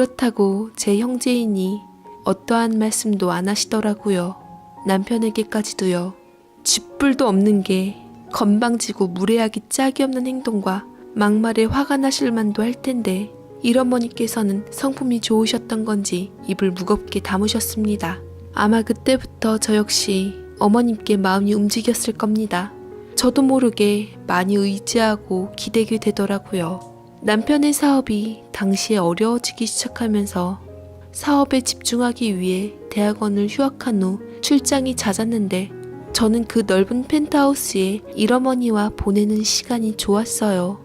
그렇다고 제 형제이니 어떠한 말씀도 안 하시더라고요. 남편에게까지도요. 쥐뿔도 없는 게 건방지고 무례하기 짝이 없는 행동과 막말에 화가 나실 만도 할 텐데 일어머니께서는 성품이 좋으셨던 건지 입을 무겁게 다무셨습니다. 아마 그때부터 저 역시 어머님께 마음이 움직였을 겁니다. 저도 모르게 많이 의지하고 기대게 되더라고요. 남편의 사업이 당시에 어려워지기 시작하면서 사업에 집중하기 위해 대학원을 휴학한 후 출장이 잦았는데 저는 그 넓은 펜트하우스에 일어머니와 보내는 시간이 좋았어요.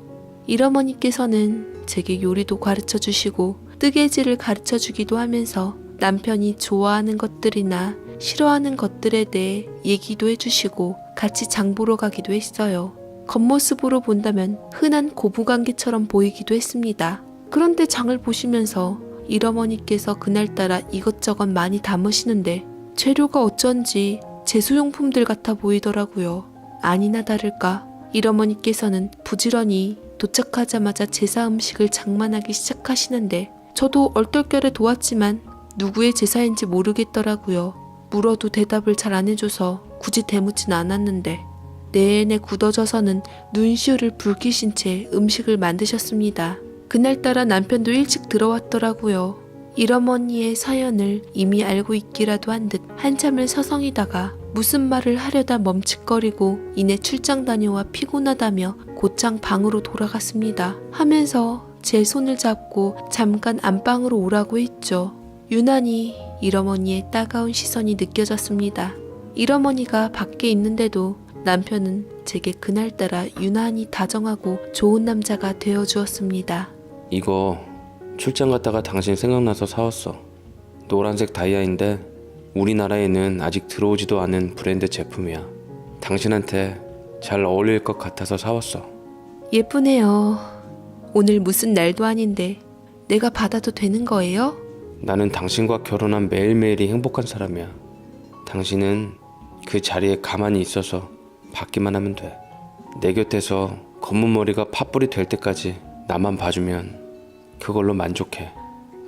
일어머니께서는 제게 요리도 가르쳐 주시고 뜨개질을 가르쳐 주기도 하면서 남편이 좋아하는 것들이나 싫어하는 것들에 대해 얘기도 해주시고 같이 장 보러 가기도 했어요. 겉모습으로 본다면 흔한 고부관계처럼 보이기도 했습니다. 그런데 장을 보시면서 일어머니께서 그날따라 이것저것 많이 담으시는데 재료가 어쩐지 제수용품들 같아 보이더라고요. 아니나 다를까 일어머니께서는 부지런히 도착하자마자 제사 음식을 장만하기 시작하시는데 저도 얼떨결에 도왔지만 누구의 제사인지 모르겠더라고요. 물어도 대답을 잘 안 해줘서 굳이 대묻진 않았는데 내내 굳어져서는 눈시울을 붉히신 채 음식을 만드셨습니다. 그날따라 남편도 일찍 들어왔더라고요. 일어머니의 사연을 이미 알고 있기라도 한 듯 한참을 서성이다가 무슨 말을 하려다 멈칫거리고 이내 출장 다녀와 피곤하다며 곧장 방으로 돌아갔습니다. 하면서 제 손을 잡고 잠깐 안방으로 오라고 했죠. 유난히 일어머니의 따가운 시선이 느껴졌습니다. 일어머니가 밖에 있는데도 남편은 제게 그날따라 유난히 다정하고 좋은 남자가 되어주었습니다. 이거 출장 갔다가 당신 생각나서 사왔어. 노란색 다이아인데 우리나라에는 아직 들어오지도 않은 브랜드 제품이야. 당신한테 잘 어울릴 것 같아서 사왔어. 예쁘네요. 오늘 무슨 날도 아닌데 내가 받아도 되는 거예요? 나는 당신과 결혼한 매일매일이 행복한 사람이야. 당신은 그 자리에 가만히 있어서 받기만 하면 돼. 내 곁에서 검은 머리가 팥불이 될 때까지 나만 봐주면 그걸로 만족해.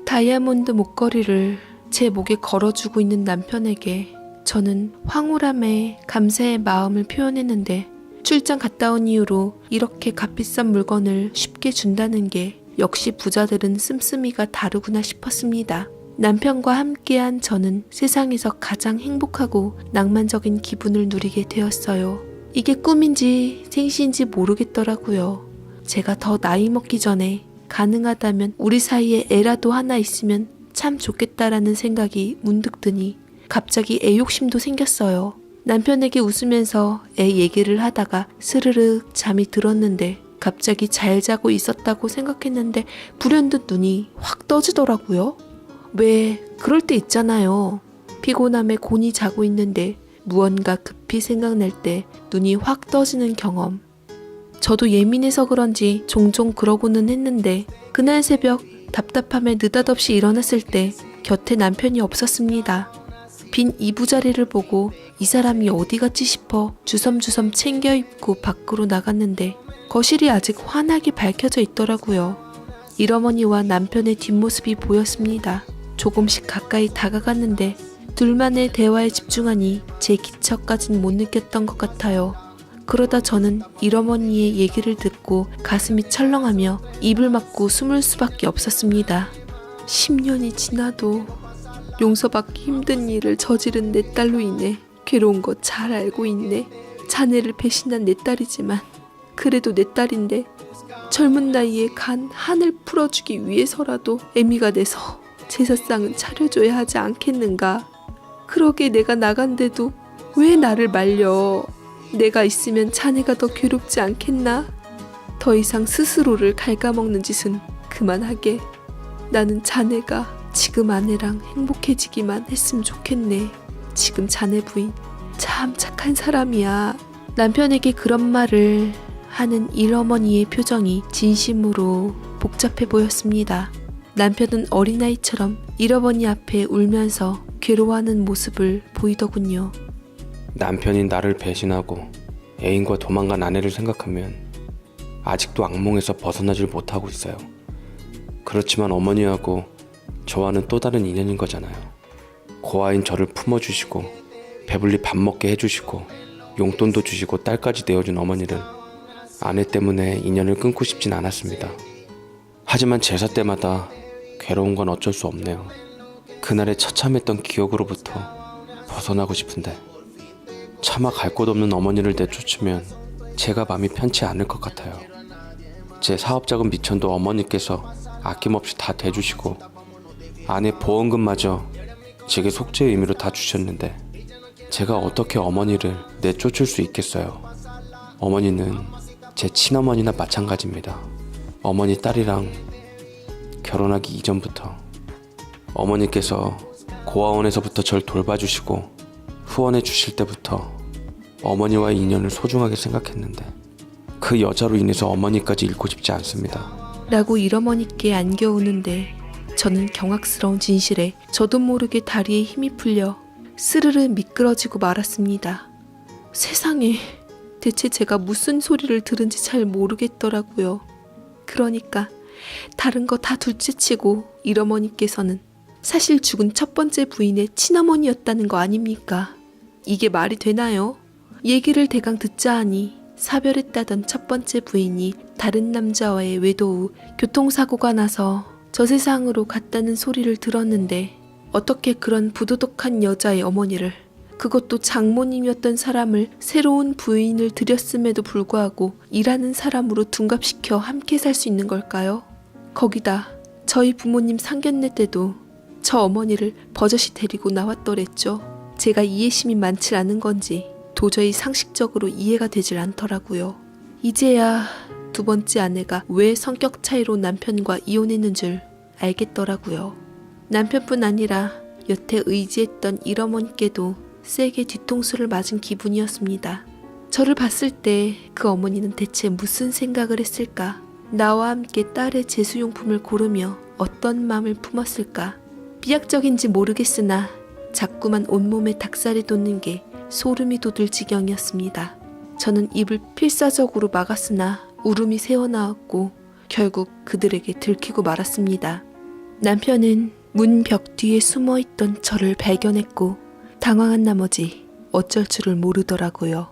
다이아몬드 목걸이를 제 목에 걸어주고 있는 남편에게 저는 황홀함에 감사의 마음을 표현했는데 출장 갔다 온 이후로 이렇게 값비싼 물건을 쉽게 준다는 게 역시 부자들은 씀씀이가 다르구나 싶었습니다. 남편과 함께한 저는 세상에서 가장 행복하고 낭만적인 기분을 누리게 되었어요. 이게 꿈인지 생시인지 모르겠더라고요. 제가 더 나이 먹기 전에 가능하다면 우리 사이에 애라도 하나 있으면 참 좋겠다라는 생각이 문득 드니 갑자기 애 욕심도 생겼어요. 남편에게 웃으면서 애 얘기를 하다가 스르륵 잠이 들었는데 갑자기 잘 자고 있었다고 생각했는데 불현듯 눈이 확 떠지더라고요. 왜 그럴 때 있잖아요. 피곤함에 곤히 자고 있는데 무언가 급히 생각날 때 눈이 확 떠지는 경험. 저도 예민해서 그런지 종종 그러고는 했는데 그날 새벽 답답함에 느닷없이 일어났을 때 곁에 남편이 없었습니다. 빈 이부자리를 보고 이 사람이 어디 갔지 싶어 주섬주섬 챙겨 입고 밖으로 나갔는데 거실이 아직 환하게 밝혀져 있더라고요. 일어머니와 남편의 뒷모습이 보였습니다. 조금씩 가까이 다가갔는데 둘만의 대화에 집중하니 제 기척까진 못 느꼈던 것 같아요. 그러다 저는 일어머니의 얘기를 듣고 가슴이 철렁하며 입을 막고 숨을 수밖에 없었습니다. 10년이 지나도 용서받기 힘든 일을 저지른 내 딸로 인해 괴로운 거 잘 알고 있네. 자네를 배신한 내 딸이지만 그래도 내 딸인데 젊은 나이에 간 한을 풀어주기 위해서라도 애미가 돼서 제사상은 차려줘야 하지 않겠는가. 그러게 내가 나간데도 왜 나를 말려. 내가 있으면 자네가 더 괴롭지 않겠나? 더 이상 스스로를 갉아먹는 짓은 그만하게. 나는 자네가 지금 아내랑 행복해지기만 했으면 좋겠네. 지금 자네 부인 참 착한 사람이야. 남편에게 그런 말을 하는 일어머니의 표정이 진심으로 복잡해 보였습니다. 남편은 어린아이처럼 일어머니 앞에 울면서 괴로워하는 모습을 보이더군요. 남편이 나를 배신하고 애인과 도망간 아내를 생각하면 아직도 악몽에서 벗어나질 못하고 있어요. 그렇지만 어머니하고 저와는 또 다른 인연인 거잖아요. 고아인 저를 품어주시고 배불리 밥 먹게 해주시고 용돈도 주시고 딸까지 내어준 어머니를 아내 때문에 인연을 끊고 싶진 않았습니다. 하지만 제사 때마다 괴로운 건 어쩔 수 없네요. 그날의 처참했던 기억으로부터 벗어나고 싶은데 차마 갈 곳 없는 어머니를 내쫓으면 제가 마음이 편치 않을 것 같아요. 제 사업자금 미천도 어머니께서 아낌없이 다 대주시고 아내 보험금마저 제게 속죄의 의미로 다 주셨는데 제가 어떻게 어머니를 내쫓을 수 있겠어요. 어머니는 제 친어머니나 마찬가지입니다. 어머니 딸이랑 결혼하기 이전부터 어머니께서 고아원에서부터 절 돌봐주시고 후원해 주실 때부터 어머니와의 인연을 소중하게 생각했는데 그 여자로 인해서 어머니까지 잃고 싶지 않습니다. 라고 일어머니께 안겨오는데 저는 경악스러운 진실에 저도 모르게 다리에 힘이 풀려 스르르 미끄러지고 말았습니다. 세상에, 대체 제가 무슨 소리를 들은지 잘 모르겠더라고요. 그러니까 다른 거 다 둘째치고 일어머니께서는 사실 죽은 첫 번째 부인의 친어머니였다는 거 아닙니까? 이게 말이 되나요? 얘기를 대강 듣자 하니 사별했다던 첫 번째 부인이 다른 남자와의 외도 후 교통사고가 나서 저 세상으로 갔다는 소리를 들었는데 어떻게 그런 부도덕한 여자의 어머니를, 그것도 장모님이었던 사람을 새로운 부인을 들였음에도 불구하고 일하는 사람으로 둔갑시켜 함께 살 수 있는 걸까요? 거기다 저희 부모님 상견례 때도 저 어머니를 버젓이 데리고 나왔더랬죠. 제가 이해심이 많지 않은 건지 도저히 상식적으로 이해가 되질 않더라고요. 이제야 두 번째 아내가 왜 성격 차이로 남편과 이혼했는 줄 알겠더라고요. 남편뿐 아니라 여태 의지했던 일어머니께도 세게 뒤통수를 맞은 기분이었습니다. 저를 봤을 때 그 어머니는 대체 무슨 생각을 했을까? 나와 함께 딸의 제수용품을 고르며 어떤 마음을 품었을까? 비약적인지 모르겠으나 자꾸만 온몸에 닭살이 돋는 게 소름이 돋을 지경이었습니다. 저는 입을 필사적으로 막았으나 울음이 새어나왔고 결국 그들에게 들키고 말았습니다. 남편은 문 벽 뒤에 숨어있던 저를 발견했고 당황한 나머지 어쩔 줄을 모르더라고요.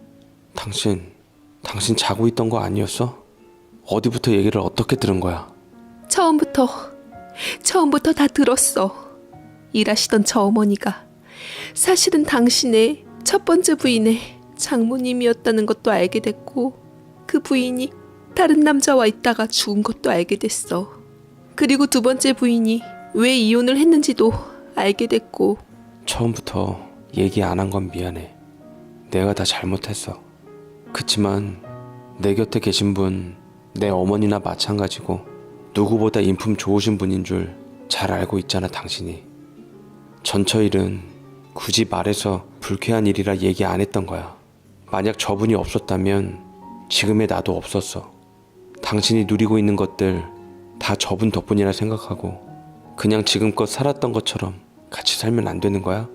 당신 자고 있던 거 아니었어? 어디부터 얘기를 어떻게 들은 거야? 처음부터 다 들었어. 일하시던 저 어머니가 사실은 당신의 첫 번째 부인의 장모님이었다는 것도 알게 됐고 그 부인이 다른 남자와 있다가 죽은 것도 알게 됐어. 그리고 두 번째 부인이 왜 이혼을 했는지도 알게 됐고. 처음부터 얘기 안 한 건 미안해. 내가 다 잘못했어. 그치만 내 곁에 계신 분 내 어머니나 마찬가지고 누구보다 인품 좋으신 분인 줄 잘 알고 있잖아 당신이. 전처 일은 굳이 말해서 불쾌한 일이라 얘기 안 했던 거야. 만약 저분이 없었다면 지금의 나도 없었어. 당신이 누리고 있는 것들 다 저분 덕분이라 생각하고 그냥 지금껏 살았던 것처럼 같이 살면 안 되는 거야?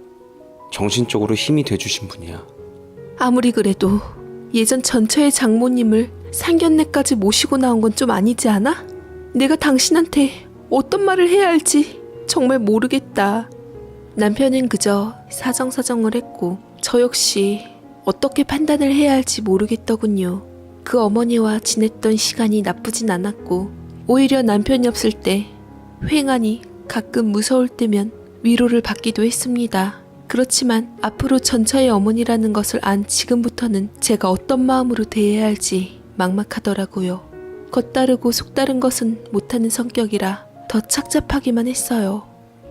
정신적으로 힘이 돼주신 분이야. 아무리 그래도 예전 전처의 장모님을 상견례까지 모시고 나온 건 좀 아니지 않아? 내가 당신한테 어떤 말을 해야 할지 정말 모르겠다. 남편은 그저 사정사정을 했고 저 역시 어떻게 판단을 해야 할지 모르겠더군요. 그 어머니와 지냈던 시간이 나쁘진 않았고 오히려 남편이 없을 때 휑하니 가끔 무서울 때면 위로를 받기도 했습니다. 그렇지만 앞으로 전처의 어머니라는 것을 안 지금부터는 제가 어떤 마음으로 대해야 할지 막막하더라고요. 겉다르고 속다른 것은 못하는 성격이라 더 착잡하기만 했어요.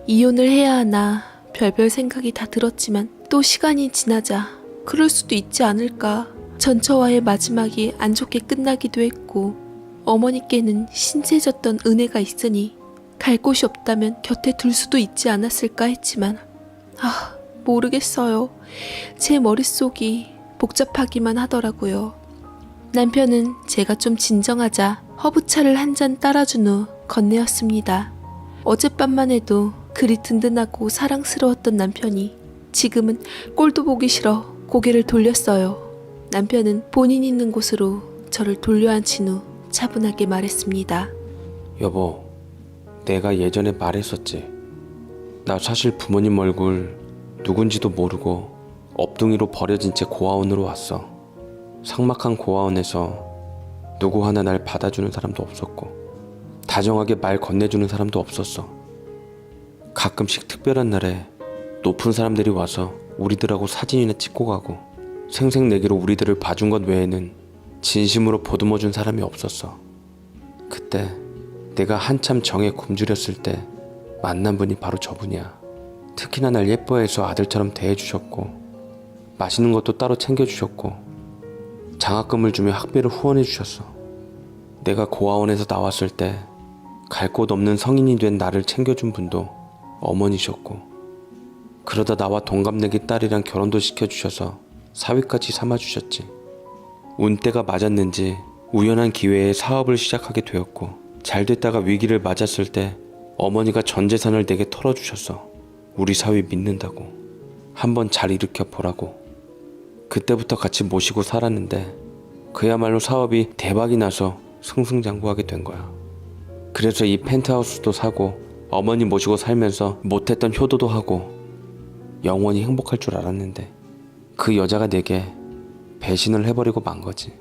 이혼을 해야 하나 별별 생각이 다 들었지만 또 시간이 지나자 그럴 수도 있지 않을까. 전처와의 마지막이 안 좋게 끝나기도 했고 어머니께는 신세졌던 은혜가 있으니 갈 곳이 없다면 곁에 둘 수도 있지 않았을까 했지만 모르겠어요. 제 머릿속이 복잡하기만 하더라고요. 남편은 제가 좀 진정하자 허브차를 한 잔 따라준 후 건네었습니다. 어젯밤만 해도 그리 든든하고 사랑스러웠던 남편이 지금은 꼴도 보기 싫어 고개를 돌렸어요. 남편은 본인 있는 곳으로 저를 돌려앉힌 후 차분하게 말했습니다. 여보, 내가 예전에 말했었지. 나 사실 부모님 얼굴 누군지도 모르고 업둥이로 버려진 채 고아원으로 왔어. 삭막한 고아원에서 누구 하나 날 받아주는 사람도 없었고 다정하게 말 건네주는 사람도 없었어. 가끔씩 특별한 날에 높은 사람들이 와서 우리들하고 사진이나 찍고 가고 생색내기로 우리들을 봐준 것 외에는 진심으로 보듬어준 사람이 없었어. 그때 내가 한참 정에 굶주렸을 때 만난 분이 바로 저분이야. 특히나 날 예뻐해서 아들처럼 대해주셨고 맛있는 것도 따로 챙겨주셨고 장학금을 주며 학비를 후원해주셨어. 내가 고아원에서 나왔을 때 갈 곳 없는 성인이 된 나를 챙겨준 분도 어머니셨고 그러다 나와 동갑내기 딸이랑 결혼도 시켜주셔서 사위까지 삼아주셨지. 운때가 맞았는지 우연한 기회에 사업을 시작하게 되었고 잘 됐다가 위기를 맞았을 때 어머니가 전 재산을 내게 털어주셨어. 우리 사위 믿는다고 한번 잘 일으켜 보라고. 그때부터 같이 모시고 살았는데 그야말로 사업이 대박이 나서 승승장구하게 된 거야. 그래서 이 펜트하우스도 사고 어머니 모시고 살면서 못했던 효도도 하고 영원히 행복할 줄 알았는데 그 여자가 내게 배신을 해버리고 만 거지.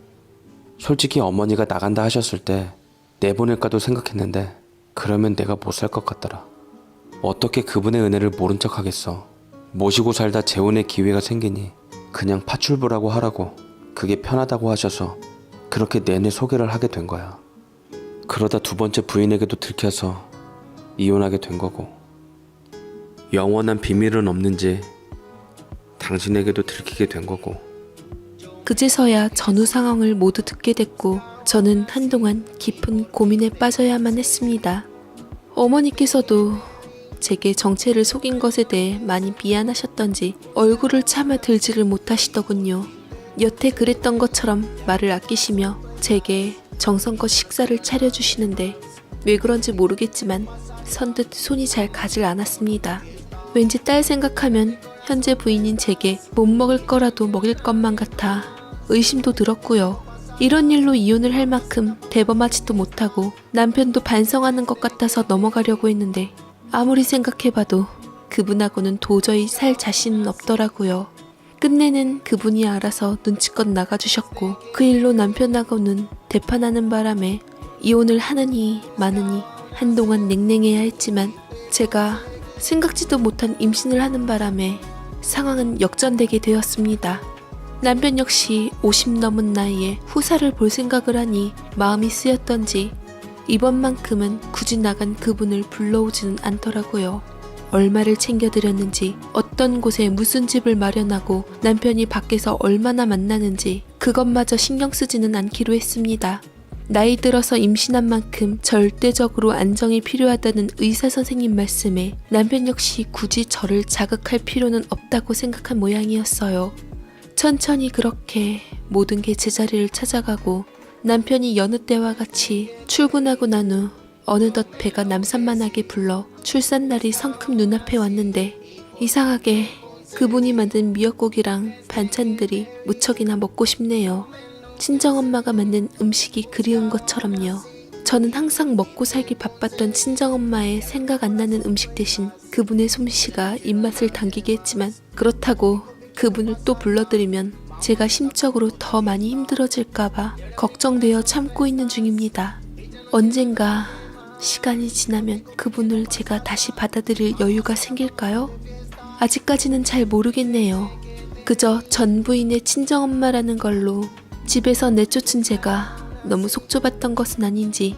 솔직히 어머니가 나간다 하셨을 때 내보낼까도 생각했는데 그러면 내가 못 살 것 같더라. 어떻게 그분의 은혜를 모른 척 하겠어. 모시고 살다 재혼의 기회가 생기니 그냥 파출부라고 하라고 그게 편하다고 하셔서 그렇게 내내 소개를 하게 된 거야. 그러다 두 번째 부인에게도 들켜서 이혼하게 된 거고 영원한 비밀은 없는지 당신에게도 들키게 된 거고. 그제서야 전후 상황을 모두 듣게 됐고 저는 한동안 깊은 고민에 빠져야만 했습니다. 어머니께서도 제게 정체를 속인 것에 대해 많이 미안하셨던지 얼굴을 차마 들지를 못하시더군요. 여태 그랬던 것처럼 말을 아끼시며 제게 정성껏 식사를 차려주시는데 왜 그런지 모르겠지만 선뜻 손이 잘 가질 않았습니다. 왠지 딸 생각하면 현재 부인인 제게 못 먹을 거라도 먹일 것만 같아 의심도 들었고요. 이런 일로 이혼을 할 만큼 대범하지도 못하고 남편도 반성하는 것 같아서 넘어가려고 했는데 아무리 생각해봐도 그분하고는 도저히 살 자신은 없더라고요. 끝내는 그분이 알아서 눈치껏 나가주셨고 그 일로 남편하고는 대판하는 바람에 이혼을 하느니 마느니 한동안 냉랭해야 했지만 제가 생각지도 못한 임신을 하는 바람에 상황은 역전되게 되었습니다. 남편 역시 50 넘은 나이에 후사를 볼 생각을 하니 마음이 쓰였던지 이번만큼은 굳이 나간 그분을 불러오지는 않더라고요. 얼마를 챙겨드렸는지 어떤 곳에 무슨 집을 마련하고 남편이 밖에서 얼마나 만나는지 그것마저 신경 쓰지는 않기로 했습니다. 나이 들어서 임신한 만큼 절대적으로 안정이 필요하다는 의사 선생님 말씀에 남편 역시 굳이 저를 자극할 필요는 없다고 생각한 모양이었어요. 천천히 그렇게 모든 게 제자리를 찾아가고 남편이 여느 때와 같이 출근하고 난 후 어느덧 배가 남산만하게 불러 출산날이 성큼 눈앞에 왔는데 이상하게 그분이 만든 미역국이랑 반찬들이 무척이나 먹고 싶네요. 친정엄마가 만든 음식이 그리운 것처럼요. 저는 항상 먹고 살기 바빴던 친정엄마의 생각 안 나는 음식 대신 그분의 솜씨가 입맛을 당기게 했지만 그렇다고 그분을 또 불러들이면 제가 심적으로 더 많이 힘들어질까봐 걱정되어 참고 있는 중입니다. 언젠가 시간이 지나면 그분을 제가 다시 받아들일 여유가 생길까요? 아직까지는 잘 모르겠네요. 그저 전 부인의 친정엄마라는 걸로 집에서 내쫓은 제가 너무 속 좁았던 것은 아닌지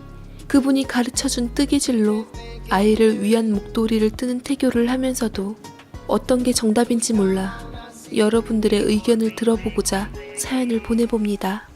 그분이 가르쳐준 뜨개질로 아이를 위한 목도리를 뜨는 태교를 하면서도 어떤 게 정답인지 몰라 여러분들의 의견을 들어보고자 사연을 보내봅니다.